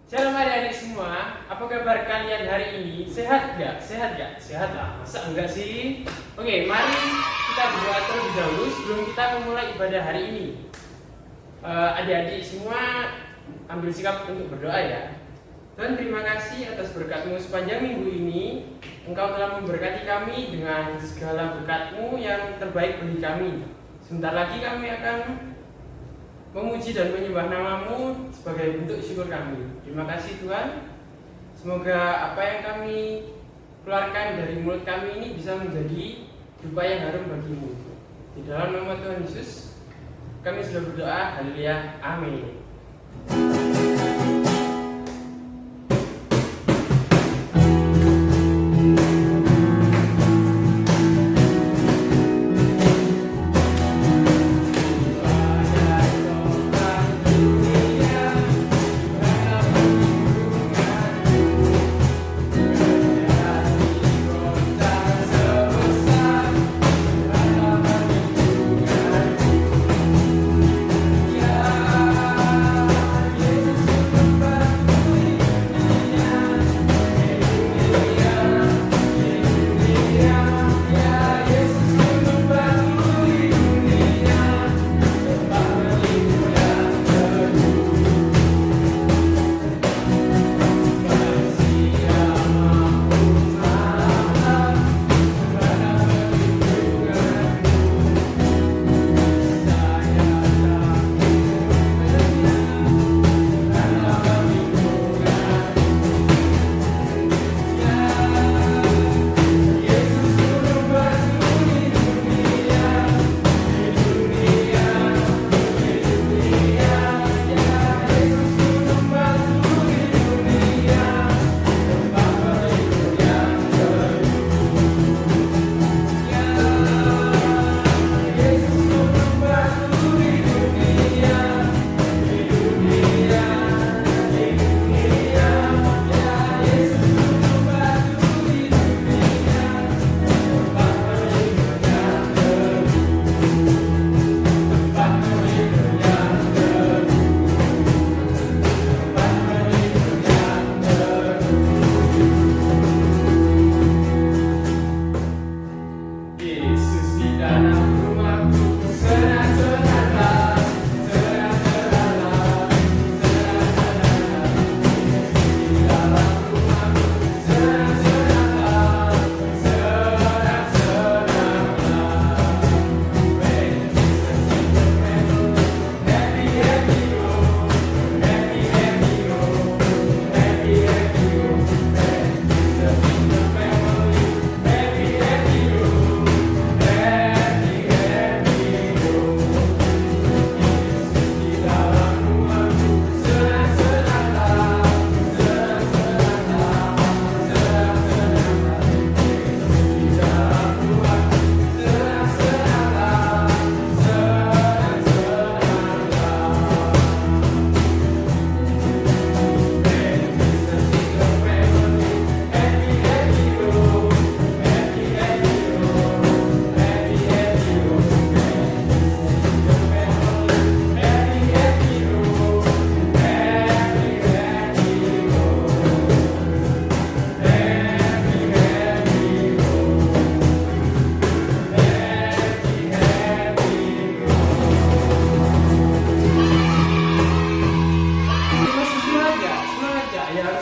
Shalom adik-adik semua, apa kabar kalian hari ini? Sehat gak? Sehat gak? Sehat lah, masa enggak sih? Oke, mari kita berdoa terlebih dahulu sebelum kita memulai ibadah hari ini. Adik-adik semua ambil sikap untuk berdoa ya. Tuhan, terima kasih atas berkat-Mu sepanjang minggu ini. Engkau telah memberkati kami dengan segala berkat-Mu yang terbaik bagi kami. Sebentar lagi kami akan memuji dan menyembah nama-Mu sebagai bentuk syukur kami. Terima kasih Tuhan. Semoga apa yang kami keluarkan dari mulut kami ini bisa menjadi dupa yang harum bagi-Mu. Di dalam nama Tuhan Yesus kami sudah berdoa. Haleluya. Amin.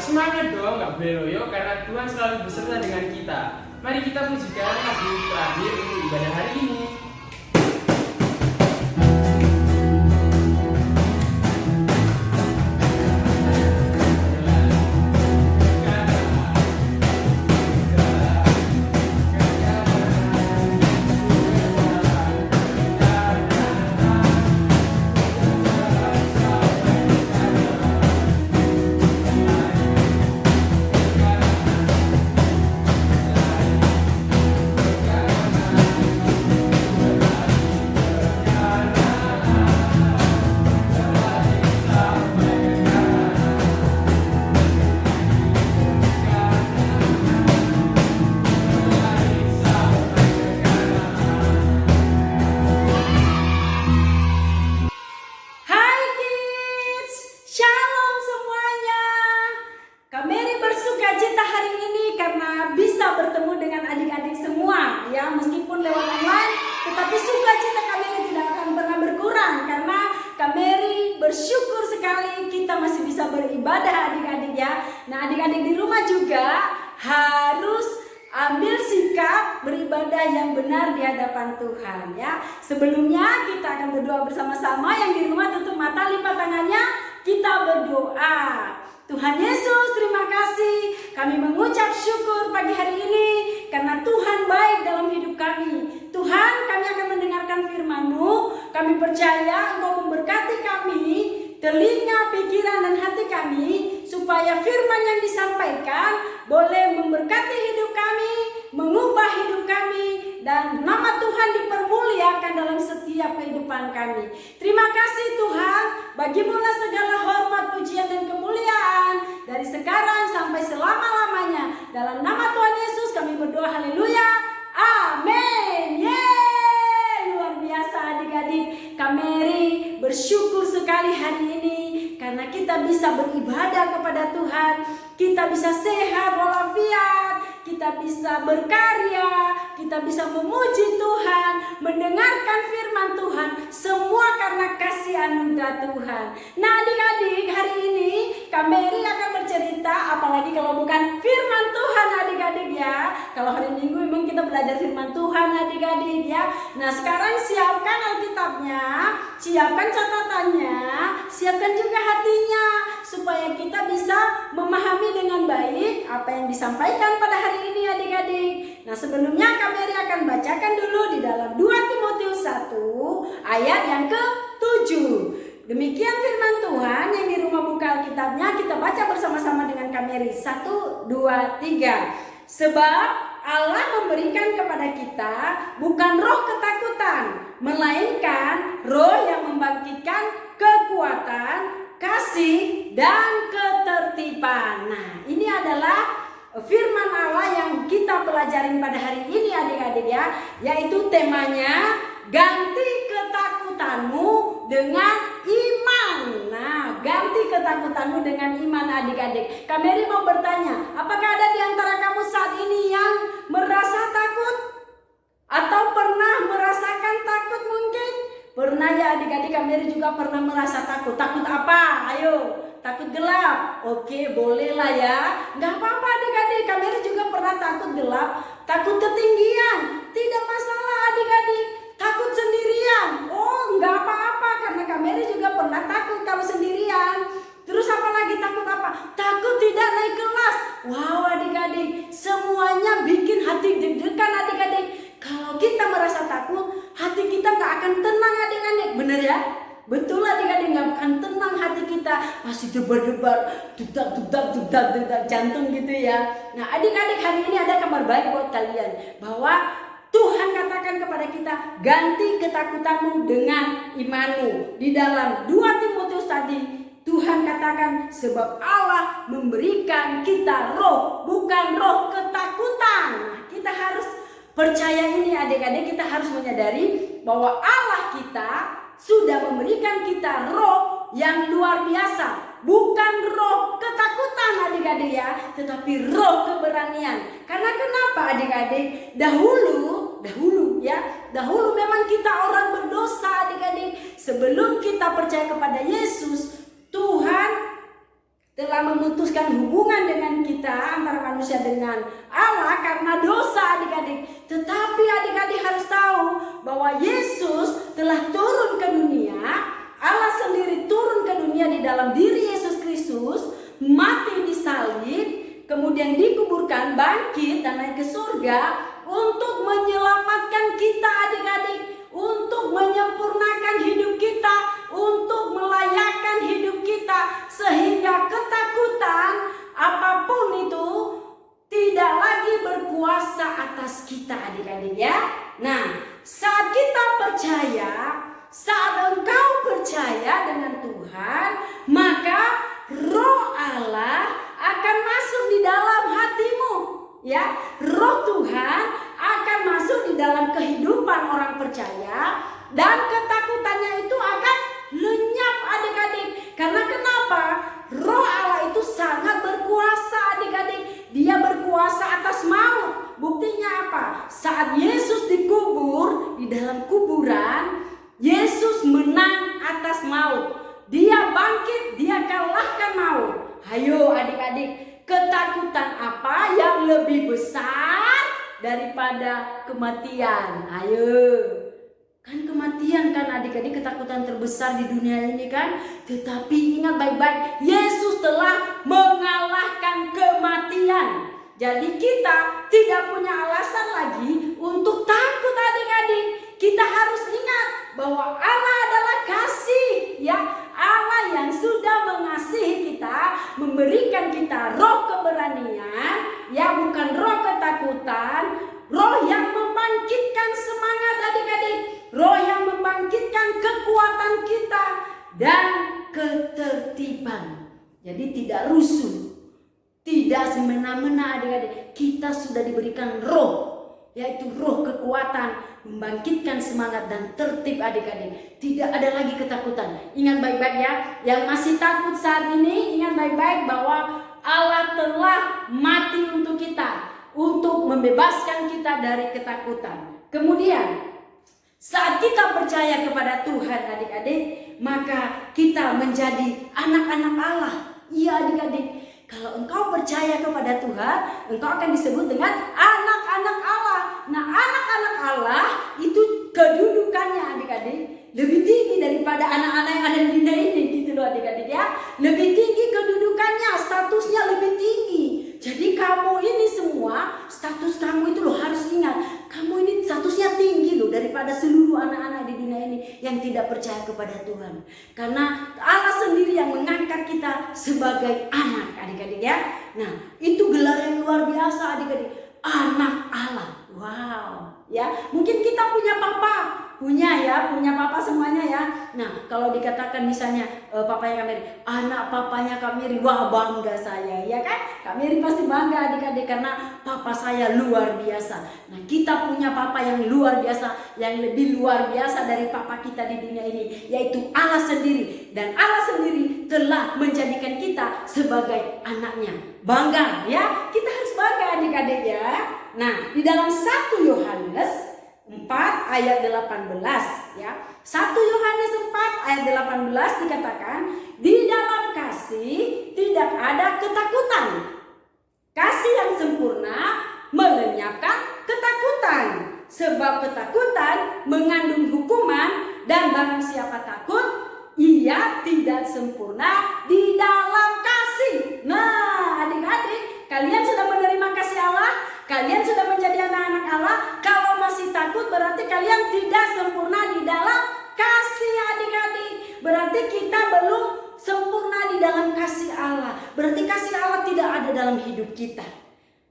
Semangat dong, nggak boleh loyo karena Tuhan selalu beserta dengan kita. Mari kita pujikan lagu terakhir untuk ibadah hari ini. bisa bertemu dengan adik-adik semua ya, meskipun lewat online, tetapi sukacita Kameri tidak akan pernah berkurang karena Kameri bersyukur sekali kita masih bisa beribadah adik-adik ya. Nah, adik-adik di rumah juga harus ambil sikap beribadah yang benar di hadapan Tuhan ya. Sebelumnya kita akan berdoa bersama-sama. Yang di rumah tutup mata, lipat tangannya, kita berdoa. Tuhan Yesus, terima kasih. Kami mengucap syukur pagi hari ini karena Tuhan baik dalam hidup kami. Tuhan, kami akan mendengarkan firman-Mu. Kami percaya Engkau memberkati kami, telinga, pikiran, dan hati kami, supaya firman yang disampaikan boleh memberkati hidup kami, mengubah hidup kami, dan nama Tuhan dipermuliakan dalam setiap kehidupan kami. Terima kasih Tuhan, bagimu-lah segala hormat, pujian, dan kemuliaan dari sekarang sampai selama-lamanya. Dalam nama Tuhan Yesus kami berdoa, haleluya, amin. Yeay, luar biasa adik-adik. Kameri bersyukur sekali hari ini karena kita bisa beribadah kepada Tuhan, kita bisa sehat walafiat, kita bisa berkarya, kita bisa memuji Tuhan, mendengarkan firman Tuhan, semua karena kasih anugerah Tuhan. Nah adik-adik, hari ini Kameri akan bercerita, apalagi kalau bukan firman Tuhan adik-adik ya. Kalau hari Minggu memang kita belajar firman Tuhan adik-adik ya. Nah sekarang siapkan Alkitabnya, siapkan catatannya, siapkan juga hatinya, supaya kita bisa memahami dengan baik apa yang disampaikan pada hari ini adik-adik. Nah sebelumnya Kameri akan bacakan dulu di dalam 2 Timotius 1 ayat yang ke-7. Demikian firman Tuhan. Yang di rumah buka Alkitabnya, kita baca bersama-sama dengan Kameri. 1, 2, 3. Sebab Allah memberikan kepada kita bukan roh ketakutan, melainkan roh yang membangkitkan kekuatan, kasih, dan ketertiban. Nah, ini adalah firman Allah yang kita pelajarin pada hari ini adik-adik ya, yaitu temanya ganti ketakutanmu dengan iman. Nah, ganti ketakutanmu dengan iman adik-adik. Kameri mau bertanya, apakah ada di antara kamu saat ini yang merasa takut? Atau pernah merasakan takut mungkin? Pernah ya adik-adik, Kameri juga pernah merasa takut. Takut apa? Ayo, takut gelap. Oke, bolehlah ya. Nggak apa-apa adik-adik, Kameri juga pernah takut gelap. Takut ketinggian, tidak masalah adik-adik. Takut sendirian, oh nggak apa-apa, karena Kameri juga pernah takut kalau sendirian. Terus apa lagi, takut apa? Takut tidak naik kelas. Wow adik-adik, semuanya bikin hati deg-degan adik-adik. Kalau kita merasa takut, hati kita nggak akan tenang adik-adik, bener ya? Betul adik-adik, nggak akan tenang hati kita, masih debar-debar, dudak jantung gitu ya. Nah adik-adik, hari ini ada kabar baik buat kalian, bahwa Tuhan katakan kepada kita, ganti ketakutanmu dengan imanmu. Di dalam 2 Timotius tadi, Tuhan katakan sebab Allah memberikan kita roh, bukan roh ketakutan. Nah, kita harus percaya ini adik-adik, kita harus menyadari bahwa Allah kita sudah memberikan kita roh yang luar biasa. Bukan roh ketakutan adik-adik ya, tetapi roh keberanian. Karena kenapa adik-adik? Dahulu memang kita orang berdosa adik-adik. Sebelum kita percaya kepada Yesus, Tuhan telah memutuskan hubungan dengan kita, antara manusia dengan Allah, karena dosa adik-adik. Tetapi adik-adik harus tahu bahwa Yesus telah turun ke dunia. Allah sendiri turun ke dunia di dalam diri Yesus Kristus, mati di salib, kemudian dikuburkan, bangkit, dan naik ke surga untuk menyelamatkan kita adik-adik, untuk menyempurnakan hidup kita, untuk melayakkan hidup kita, sehingga ketakutan apapun itu tidak lagi berkuasa atas kita adik-adik ya. Nah, saat kita percaya, saat engkau percaya dengan Tuhan, maka roh Allah akan masuk di dalam hatimu ya. Roh Tuhan akan masuk di dalam kehidupan orang percaya, dan ketakutannya itu akan lenyap adik-adik. Karena kenapa? Roh Allah itu sangat berkuasa adik-adik. Dia berkuasa atas maut, saat Yesus dikubur di dalam kuburan, Yesus menang atas maut. Dia bangkit, dia kalahkan maut. Ayo adik-adik, ketakutan apa yang lebih besar daripada kematian? Ayo. Kan kematian kan adik-adik ketakutan terbesar di dunia ini kan. Tetapi ingat baik-baik, Yesus telah mengalahkan kematian. Jadi kita tidak punya alasan lagi untuk takut adik-adik. Kita harus ingat bahwa Allah adalah kasih, ya. Allah yang sudah mengasihi kita, memberikan kita roh keberanian, ya, bukan roh ketakutan, roh yang membangkitkan semangat adik-adik, roh yang membangkitkan kekuatan kita dan ketertiban. Jadi tidak rusuh, tidak semena-mena adik-adik. Kita sudah diberikan roh, yaitu roh kekuatan, membangkitkan semangat dan tertib adik-adik. Tidak ada lagi ketakutan. Ingat baik-baik ya, yang masih takut saat ini, ingat baik-baik bahwa Allah telah mati untuk kita, untuk membebaskan kita dari ketakutan. Kemudian saat kita percaya kepada Tuhan adik-adik, maka kita menjadi anak-anak Allah. Iya adik-adik, kalau engkau percaya kepada Tuhan, engkau akan disebut dengan anak-anak Allah. Nah, anak-anak Allah itu kedudukannya adik-adik lebih tinggi daripada anak-anak yang ada di dunia ini, gitu loh adik-adik ya. Lebih tinggi kedudukannya, statusnya lebih tinggi. Jadi kamu ini semua, status kamu itu loh harus ingat, kamu ini statusnya tinggi loh daripada seluruh anak-anak di dunia ini yang tidak percaya kepada Tuhan. Karena Allah sendiri yang mengangkat kita sebagai anak adik-adik ya. Nah, itu gelar yang luar biasa adik-adik. Anak Allah. Wow. Ya, mungkin kita punya papa, punya papa semuanya ya. Nah, kalau dikatakan misalnya papanya Kak Mary, anak papanya Kak Mary, wah bangga saya, ya kan? Kak Mary pasti bangga adik-adik karena papa saya luar biasa. Nah, kita punya papa yang luar biasa, yang lebih luar biasa dari papa kita di dunia ini, yaitu Allah sendiri. Dan Allah sendiri telah menjadikan kita sebagai anaknya. Bangga ya, kita harus bangga adik-adik ya. Nah, di dalam 1 Yohanes 4 ayat 18 ya. 1 Yohanes 4 ayat 18 dikatakan, di dalam kasih tidak ada ketakutan. Kasih yang sempurna melenyapkan ketakutan. Sebab ketakutan mengandung hukuman, dan barang siapa takut, ia tidak sempurna di dalam kasih. Nah, adik-adik, kalian sudah menerima kasih Allah? Kalian sudah menjadi anak-anak Allah? Kalau masih takut berarti kalian tidak sempurna di dalam kasih adik-adik. Berarti kita belum sempurna di dalam kasih Allah. Berarti kasih Allah tidak ada dalam hidup kita.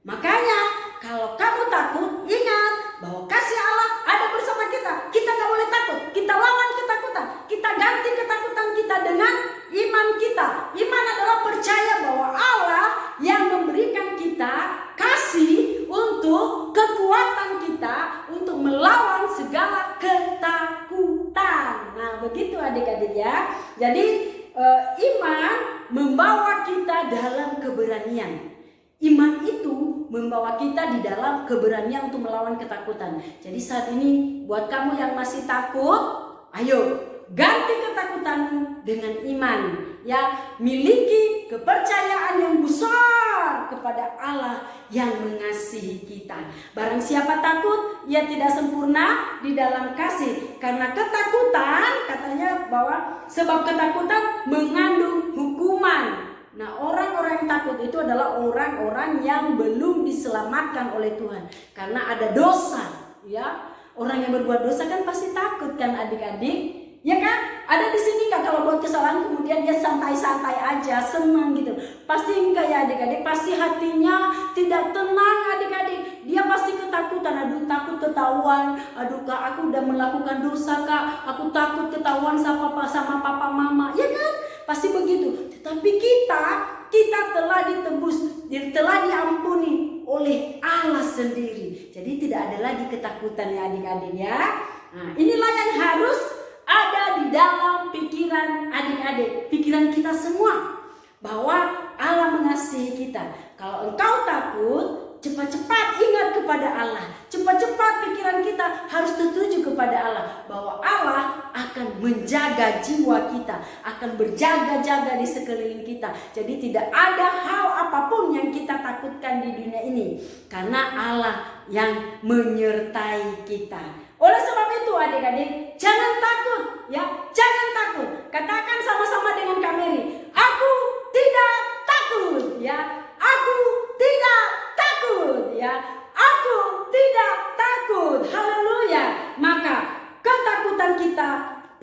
Makanya kalau kamu takut, ingat bahwa kasih Allah ada bersama kita. Kita gak boleh takut. Kita lawan ketakutan. Kita ganti ketakutan kita dengan iman kita. Iman adalah percaya bahwa Allah yang memberikan kita kasih untuk kekuatan kita untuk melawan segala ketakutan. Nah, begitu adik-adik ya. Jadi iman membawa kita dalam keberanian. Iman itu membawa kita di dalam keberanian untuk melawan ketakutan. Jadi saat ini buat kamu yang masih takut, ayo ganti ketakutanmu dengan iman. Ya, miliki kepercayaan yang besar kepada Allah yang mengasihi kita. Barang siapa takut, ia tidak sempurna di dalam kasih. Karena ketakutan, katanya bahwa sebab ketakutan mengandung hukuman. Nah, orang-orang yang takut itu adalah orang-orang yang belum diselamatkan oleh Tuhan. Karena ada dosa, ya. Orang yang berbuat dosa kan pasti takut kan adik-adik? Ya kan? Ada di sini nggak kalau buat kesalahan kemudian dia santai-santai aja, senang gitu? Pasti enggak ya adik-adik? Pasti hatinya tidak tenang adik-adik. Dia pasti ketakutan. Aduh, takut ketahuan. Aduh kak, aku udah melakukan dosa kak. Aku takut ketahuan sama papa mama. Ya kan? Pasti begitu. Tetapi kita telah ditebus, telah diampuni oleh Allah sendiri. Jadi tidak ada lagi ketakutan ya adik-adik ya. Nah, inilah yang harus ada di dalam pikiran adik-adik, pikiran kita semua, bahwa Allah mengasihi kita. Kalau engkau takut, cepat-cepat ingat kepada Allah. Cepat-cepat pikiran kita harus tertuju kepada Allah, bahwa Allah akan menjaga jiwa kita, akan berjaga-jaga di sekeliling kita. Jadi tidak ada hal apapun yang kita takutkan di dunia ini, karena Allah yang menyertai kita. Oleh sebab itu adik-adik, jangan takut ya, jangan takut. Katakan sama-sama dengan Kak Mary, aku tidak takut ya, aku tidak takut ya, aku tidak takut. Haleluya. Maka ketakutan kita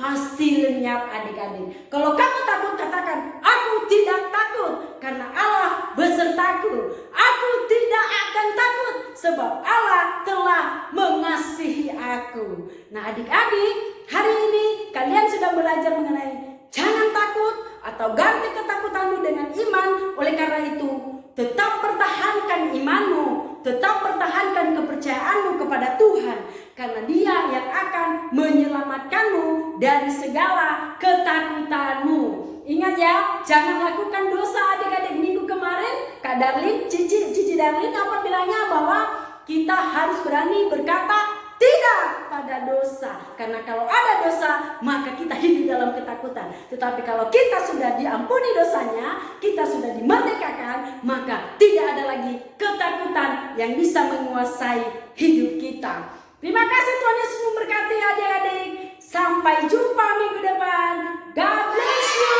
pasti lenyap adik-adik. Kalau kamu takut, katakan, aku tidak takut karena Allah besertaku. Aku tidak akan takut sebab Allah telah mengasihi aku. Nah adik-adik, hari ini kalian sudah belajar mengenai jangan takut atau ganti ketakutanmu dengan iman. Oleh karena itu, tetap pertahankan imanmu, tetap pertahankan kepercayaanmu kepada Tuhan, karena Dia yang akan menyelamatkanmu dari segala ketakutanmu. Ingat ya, jangan lakukan dosa adik-adik. Minggu kemarin Kak Darlin, Cici Darlin apa bilangnya, bahwa kita harus berani berkata tidak pada dosa. Karena kalau ada dosa, maka kita hidup dalam ketakutan. Tetapi kalau kita sudah diampuni dosanya, kita sudah dimerdekakan, maka tidak ada lagi ketakutan yang bisa menguasai hidup kita. Terima kasih, Tuhan Yesus memberkati adik-adik. Sampai jumpa minggu depan. God bless you.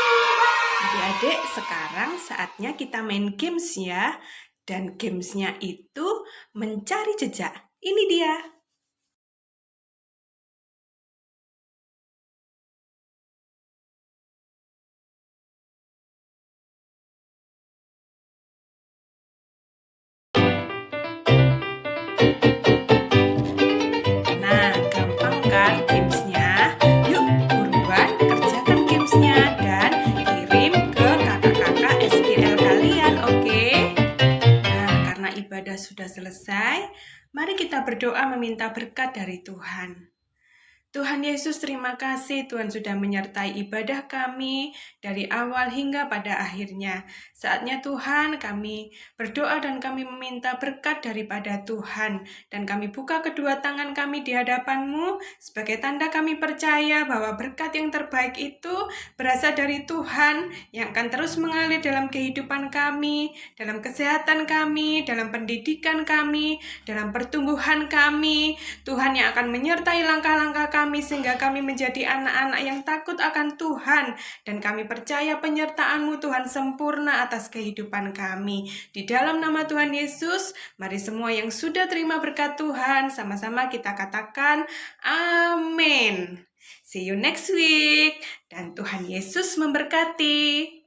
Adik-adik, sekarang saatnya kita main games ya. Dan gamesnya itu mencari jejak. Ini dia. Nah, gampang kan gamesnya? Yuk, buruan kerjakan gamesnya dan kirim ke kakak-kakak SDL kalian, oke? Nah, karena ibadah sudah selesai, mari kita berdoa meminta berkat dari Tuhan. Tuhan Yesus, terima kasih Tuhan sudah menyertai ibadah kami dari awal hingga pada akhirnya. Saatnya Tuhan kami berdoa dan kami meminta berkat daripada Tuhan. Dan kami buka kedua tangan kami di hadapan-Mu sebagai tanda kami percaya bahwa berkat yang terbaik itu berasal dari Tuhan yang akan terus mengalir dalam kehidupan kami, dalam kesehatan kami, dalam pendidikan kami, dalam pertumbuhan kami. Tuhan yang akan menyertai langkah-langkah kami sehingga kami menjadi anak-anak yang takut akan Tuhan, dan kami percaya penyertaan-Mu Tuhan sempurna atas kehidupan kami. Di dalam nama Tuhan Yesus, mari semua yang sudah terima berkat Tuhan sama-sama kita katakan amin. See you next week, dan Tuhan Yesus memberkati.